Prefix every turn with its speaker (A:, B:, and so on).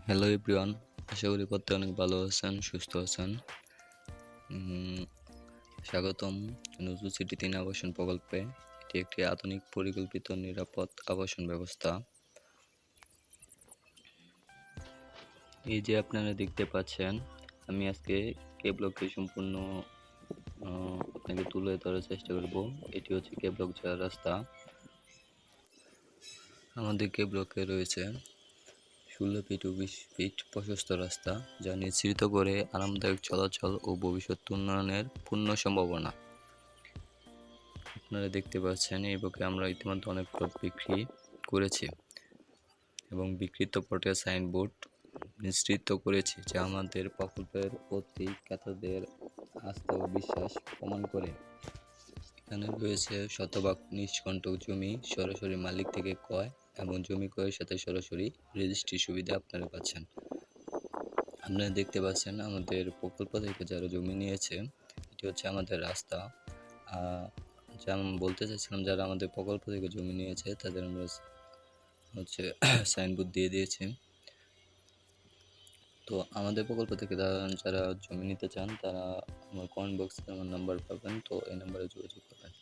A: Hello everyone, আশা করি করতে অনেক ভালো আছেন, সুস্থ আছেন। উম, স্বাগতম নজরুল সিটি 3 আবাসন প্রকল্পে। এটি একটি আধুনিক পরিকল্পিত নিরাপদ আবাসন ব্যবস্থা। এই যে আপনারা দেখতে পাচ্ছেন, আমি আজকে কে ব্লকে সম্পূর্ণ আপনাকে তুলে ধরার চেষ্টা করব। এটি হচ্ছে কে ব্লক যাওয়ার রাস্তা। আমাদের কে ব্লকে রয়েছে 16 ফিট ও 20 ফিট প্রশস্ত রাস্তা, যা নিশ্চিত করে আরামদায়ক চলাচল ও ভবিষ্যৎ উন্নয়নের পূর্ণ সম্ভাবনা। আপনারা দেখতে পাচ্ছেন এই ব্লকে আমরা ইতিমধ্যে অনেক প্লট বিক্রি করেছি এবং বিক্রিত প্লটের সাইনবোর্ড নিশ্চিত করেছি, যা আমাদের প্রকল্পের প্রতি ক্রেতাদের আস্থা ও বিশ্বাস প্রমাণ করে। এখানে রয়েছে শতভাগ নিষ্কণ্টক জমি, সরাসরি মালিক থেকে ক্রয় এবং জমি ক্রয়ের সাথে সরাসরি রেজিস্ট্রি সুবিধা আপনারা পাচ্ছেন। আপনারা দেখতে পাচ্ছেন আমাদের প্রকল্প থেকে যারা জমি নিয়েছে, এটি হচ্ছে আমাদের রাস্তা। যেমন বলতে চাইছিলাম, যারা আমাদের প্রকল্প থেকে জমি নিয়েছে তাদের আমরা হচ্ছে সাইনবোর্ড দিয়ে দিয়েছি। তো আমাদের প্রকল্প থেকে যারা জমি নিতে চান, তারা আমার কমেন্ট বক্সে আমার নাম্বার পাবেন, তো এই নাম্বারে যোগাযোগ করবেন।